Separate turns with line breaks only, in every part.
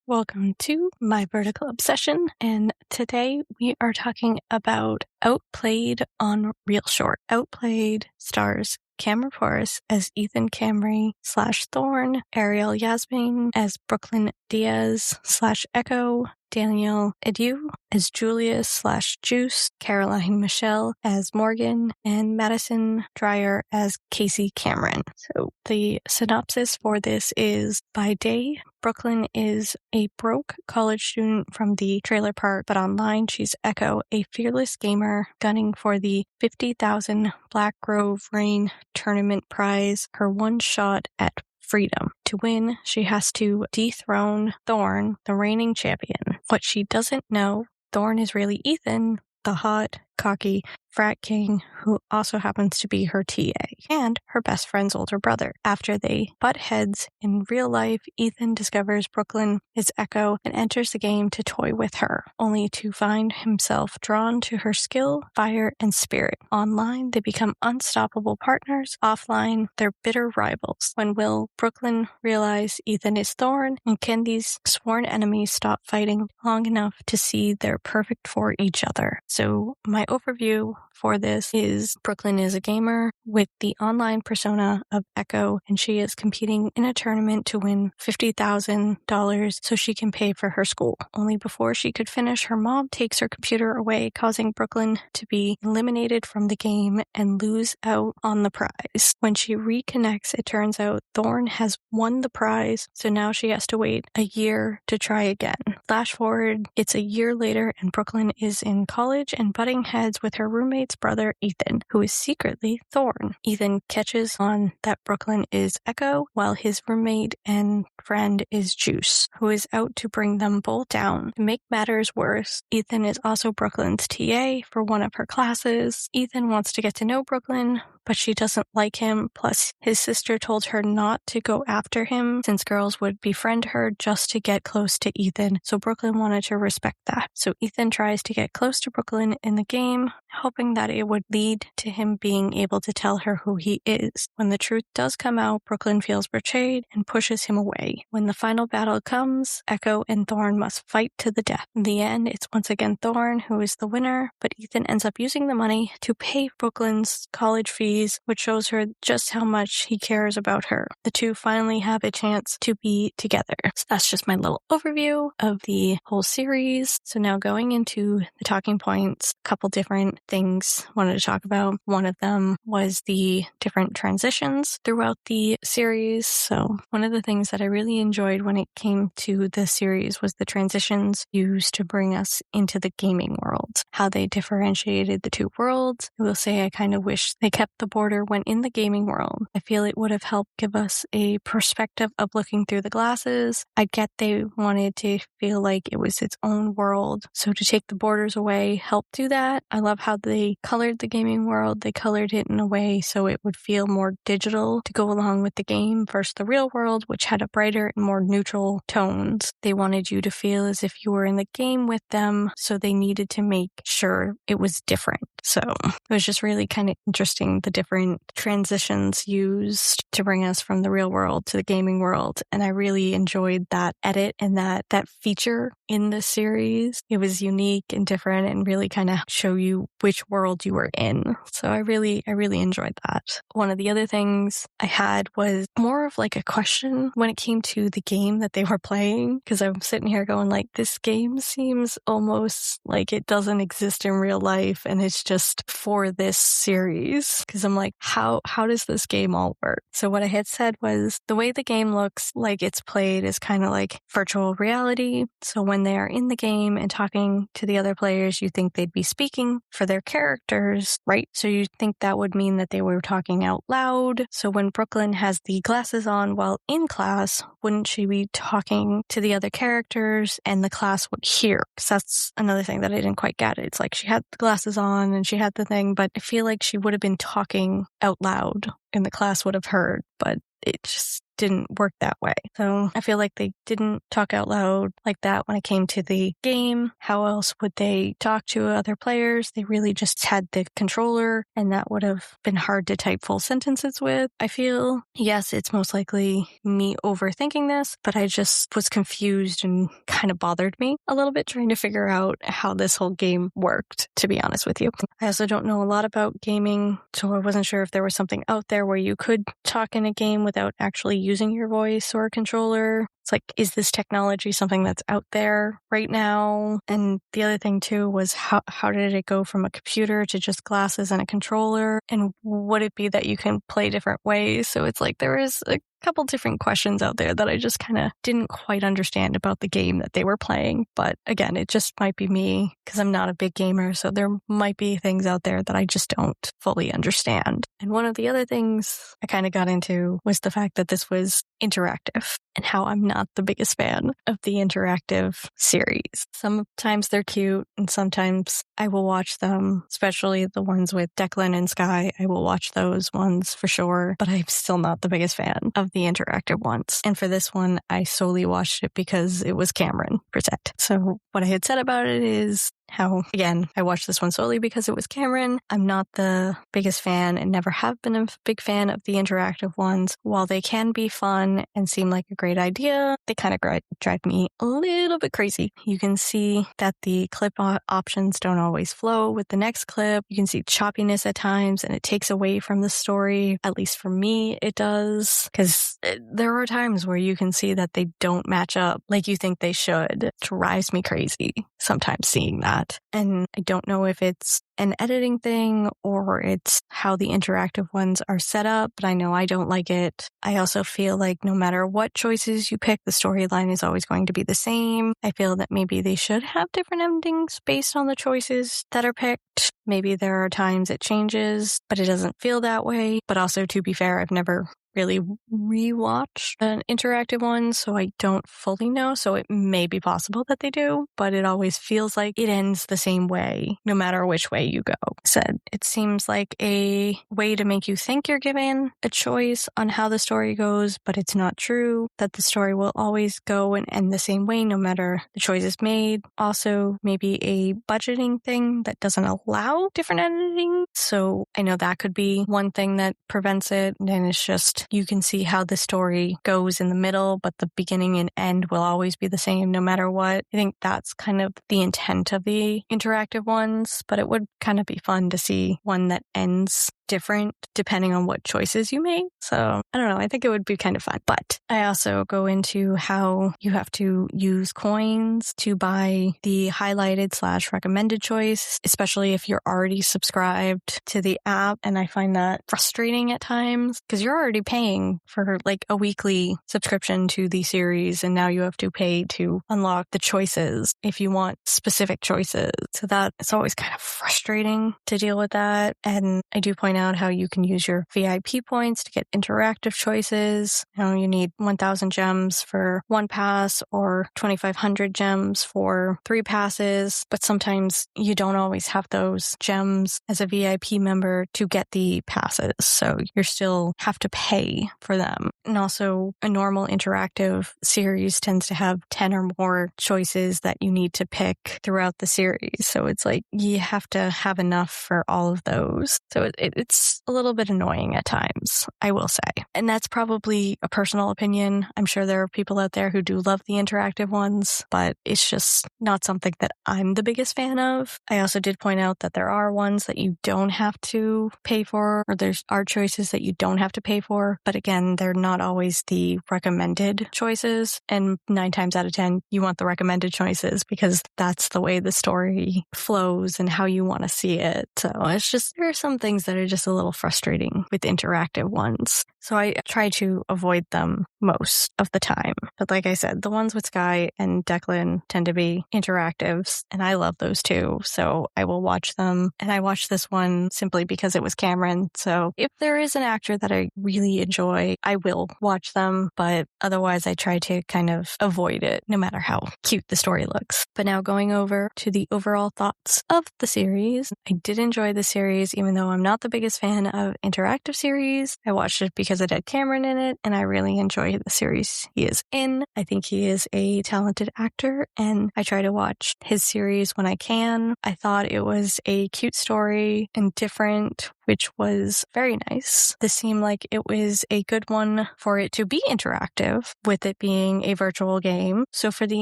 Welcome to My Vertical Obsession, and today we are talking about Outplayed on ReelShort. Outplayed stars Cameron as Ethan Camry / Thorn, Ariel Yasmin as Brooklyn Diaz / Echo, Daniel Edu as Julius / Juice, Caroline Michelle as Morgan, and Madison Dreyer as Casey Cameron. So the synopsis for this is: by day, Brooklyn is a broke college student from the trailer park, but online she's Echo, a fearless gamer gunning for the $50,000 Black Grove Rain tournament prize, her one shot at freedom. To win, she has to dethrone Thorn, the reigning champion. What she doesn't know, Thorn is really Ethan, the hot, cocky frat king who also happens to be her TA and her best friend's older brother. After they butt heads in real life, Ethan discovers Brooklyn is Echo and enters the game to toy with her, only to find himself drawn to her skill, fire, and spirit. Online, they become unstoppable partners. Offline, they're bitter rivals. When will Brooklyn realize Ethan is Thorn, and can these sworn enemies stop fighting long enough to see they're perfect for each other? So my overview for this is Brooklyn is a gamer with the online persona of Echo, and she is competing in a tournament to win $50,000 so she can pay for her school. Only before she could finish, her mom takes her computer away, causing Brooklyn to be eliminated from the game and lose out on the prize. When she reconnects, it turns out Thorn has won the prize, so now she has to wait a year to try again. Flash forward, it's a year later and Brooklyn is in college and butting heads with her roommate's brother Ethan, who is secretly Thorn. Ethan catches on that Brooklyn is Echo, while his roommate and friend is Juice, who is out to bring them both down. To make matters worse, Ethan is also Brooklyn's TA for one of her classes. Ethan wants to get to know Brooklyn, but she doesn't like him. Plus, his sister told her not to go after him since girls would befriend her just to get close to Ethan. So Brooklyn wanted to respect that. So Ethan tries to get close to Brooklyn in the game, hoping that it would lead to him being able to tell her who he is. When the truth does come out, Brooklyn feels betrayed and pushes him away. When the final battle comes, Echo and Thorn must fight to the death. In the end, it's once again Thorn who is the winner, but Ethan ends up using the money to pay Brooklyn's college fees, which shows her just how much he cares about her. The two finally have a chance to be together. So that's just my little overview of the whole series. So now going into the talking points, a couple different things I wanted to talk about. One of them was the different transitions throughout the series. So one of the things that I really enjoyed when it came to the series was the transitions used to bring us into the gaming world, how they differentiated the two worlds. I will say I kind of wish they kept the border when in the gaming world. I feel it would have helped give us a perspective of looking through the glasses. I get they wanted to feel like it was its own world, so to take the borders away helped do that. I love how they colored the gaming world. They colored it in a way so it would feel more digital to go along with the game versus the real world, which had a brighter and more neutral tones. They wanted you to feel as if you were in the game with them, so they needed to make sure it was different. So it was just really kind of interesting, the different transitions used to bring us from the real world to the gaming world. And I really enjoyed that edit and that feature in the series. It was unique and different and really kind of show you which world you were in. So I really enjoyed that. One of the other things I had was more of like a question when it came to the game that they were playing, because I'm sitting here going like, this game seems almost like it doesn't exist in real life and it's just for this series. Because I'm like, how does this game all work? So what I had said was the way the game looks like it's played is kind of like virtual reality. So when they are in the game and talking to the other players, you think they'd be speaking for their characters, right? So you think that would mean that they were talking out loud. So when Brooklyn has the glasses on while in class, wouldn't she be talking to the other characters and the class would hear? Because that's another thing that I didn't quite get. It's like she had the glasses on and she had the thing, but I feel like she would have been talking out loud and the class would have heard, but it just didn't work that way. So I feel like they didn't talk out loud like that when it came to the game. How else would they talk to other players? They really just had the controller, and that would have been hard to type full sentences with. I feel, yes, it's most likely me overthinking this, but I just was confused and kind of bothered me a little bit trying to figure out how this whole game worked, to be honest with you. I also don't know a lot about gaming, so I wasn't sure if there was something out there where you could talk in a game without actually using your voice or a controller. It's like, is this technology something that's out there right now? And the other thing too was how did it go from a computer to just glasses and a controller? And would it be that you can play different ways? So it's like there is a couple different questions out there that I just kind of didn't quite understand about the game that they were playing. But again, it just might be me because I'm not a big gamer. So there might be things out there that I just don't fully understand. And one of the other things I kind of got into was the fact that this was interactive and how I'm not the biggest fan of the interactive series. Sometimes they're cute and sometimes I will watch them, especially the ones with Declan and Sky. I will watch those ones for sure, but I'm still not the biggest fan of the interactive ones. And for this one, I solely watched it because it was Cameron present. So what I had said about it is how, again, I watched this one solely because it was Cameron. I'm not the biggest fan and never have been a big fan of the interactive ones. While they can be fun and seem like a great idea, they kind of drive me a little bit crazy. You can see that the clip options don't always flow with the next clip. You can see choppiness at times and it takes away from the story. At least for me, it does. Because there are times where you can see that they don't match up like you think they should. It drives me crazy sometimes seeing that. And I don't know if it's an editing thing or it's how the interactive ones are set up, but I know I don't like it. I also feel like no matter what choices you pick, the storyline is always going to be the same. I feel that maybe they should have different endings based on the choices that are picked. Maybe there are times it changes, but it doesn't feel that way. But also, to be fair, I've never really rewatched an interactive one, so I don't fully know. So it may be possible that they do, but it always feels like it ends the same way, no matter which way you go. Said it seems like a way to make you think you're given a choice on how the story goes, but it's not true that the story will always go and end the same way, no matter the choices made. Also, maybe a budgeting thing that doesn't allow different editing. So I know that could be one thing that prevents it. And it's just, you can see how the story goes in the middle, but the beginning and end will always be the same no matter what. I think that's kind of the intent of the interactive ones, but it would kind of be fun to see one that ends different depending on what choices you make. So I don't know. I think it would be kind of fun. But I also go into how you have to use coins to buy the highlighted / recommended choice, especially if you're already subscribed to the app. And I find that frustrating at times because you're already paying for like a weekly subscription to the series. And now you have to pay to unlock the choices if you want specific choices. So that it's always kind of frustrating to deal with that. And I do point out how you can use your VIP points to get interactive choices. You know, you need 1,000 gems for one pass or 2,500 gems for 3 passes, but sometimes you don't always have those gems as a VIP member to get the passes. So you still have to pay for them. And also a normal interactive series tends to have 10 or more choices that you need to pick throughout the series. So it's like you have to have enough for all of those. So it's a little bit annoying at times, I will say. And that's probably a personal opinion. I'm sure there are people out there who do love the interactive ones, but it's just not something that I'm the biggest fan of. I also did point out that there are ones that you don't have to pay for, or there are choices that you don't have to pay for. But again, they're not always the recommended choices. And 9 times out of 10, you want the recommended choices because that's the way the story flows and how you want to see it. So it's just, there are some things that are just a little frustrating with interactive ones. So I try to avoid them most of the time. But like I said, the ones with Sky and Declan tend to be interactives, and I love those too. So I will watch them. And I watched this one simply because it was Cameron. So if there is an actor that I really enjoy, I will watch them. But otherwise, I try to kind of avoid it, no matter how cute the story looks. But now going over to the overall thoughts of the series, I did enjoy the series, even though I'm not the biggest fan of interactive series. I watched it because because it had Cameron in it, and I really enjoy the series he is in. I think he is a talented actor, and I try to watch his series when I can. I thought it was a cute story and different, which was very nice. This seemed like it was a good one for it to be interactive, with it being a virtual game. So for the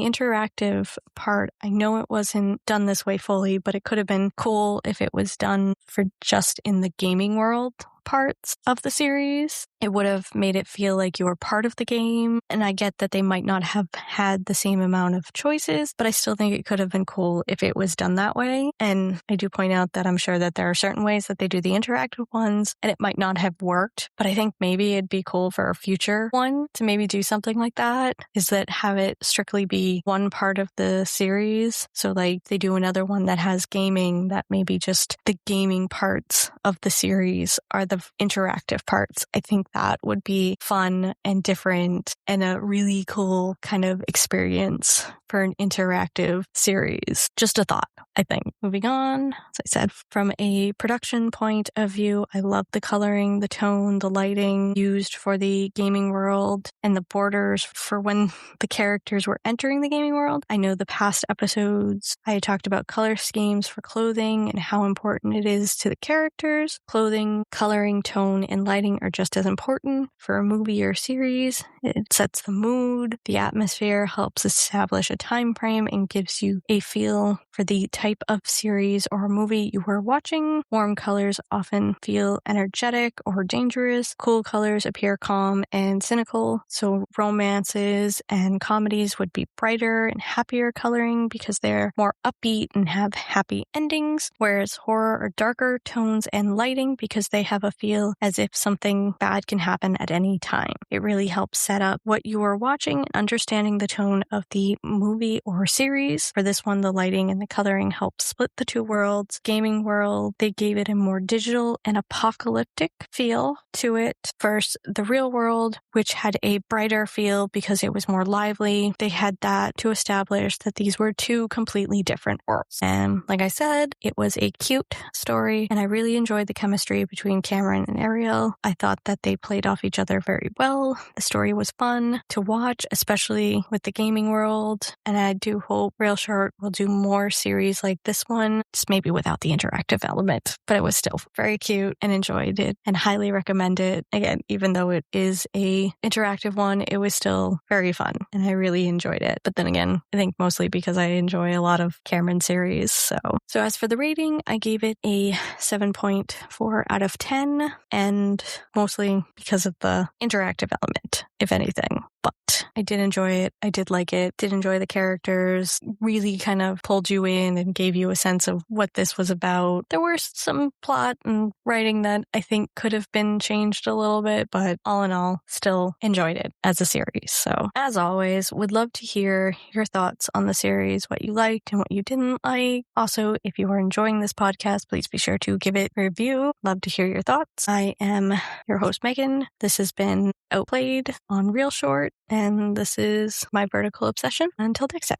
interactive part, I know it wasn't done this way fully, but it could have been cool if it was done for just in the gaming world parts of the series. It would have made it feel like you were part of the game, and I get that they might not have had the same amount of choices, but I still think it could have been cool if it was done that way. And I do point out that I'm sure that there are certain ways that they do the interactive ones, and it might not have worked, but I think maybe it'd be cool for a future one to maybe do something like that, is that have it strictly be one part of the series. So like they do another one that has gaming, that maybe just the gaming parts of the series are the interactive parts. I think that would be fun and different and a really cool kind of experience for an interactive series. Just a thought, I think. Moving on, as I said, from a production point of view, I love the coloring, the tone, the lighting used for the gaming world, and the borders for when the characters were entering the gaming world. I know the past episodes, I had talked about color schemes for clothing and how important it is to the characters. Clothing, coloring, tone, and lighting are just as important for a movie or series. It sets the mood, the atmosphere, helps establish a time frame, and gives you a feel for the type of series or movie you are watching. Warm colors often feel energetic or dangerous. Cool colors appear calm and cynical. So romances and comedies would be brighter and happier coloring because they're more upbeat and have happy endings, whereas horror are darker tones and lighting because they have a feel as if something bad can happen at any time. It really helps set up what you are watching and understanding the tone of the movie or series. For this one, the lighting and the coloring help split the two worlds. Gaming world, they gave it a more digital and apocalyptic feel to it. First, the real world, which had a brighter feel because it was more lively. They had that to establish that these were two completely different worlds. And like I said, it was a cute story, and I really enjoyed the chemistry between Cameron and Ariel. I thought that they played off each other very well. The story was fun to watch, especially with the gaming world, and I do hope ReelShort will do more series like this one, just maybe without the interactive element, but it was still very cute and enjoyed it and highly recommend it. Again, even though it is a interactive one, it was still very fun and I really enjoyed it. But then again, I think mostly because I enjoy a lot of Cameron series. So as for the rating, I gave it a 7.4 out of 10, and mostly because of the interactive element, if anything. But I did enjoy it. I did like it. Did enjoy the characters. Really kind of pulled you in and gave you a sense of what this was about. There were some plot and writing that I think could have been changed a little bit, but all in all, still enjoyed it as a series. So as always, would love to hear your thoughts on the series, what you liked and what you didn't like. Also, if you are enjoying this podcast, please be sure to give it a review. Love to hear your thoughts. I am your host, Megan. This has been Outplayed on ReelShort, and this is my vertical obsession. Until next time.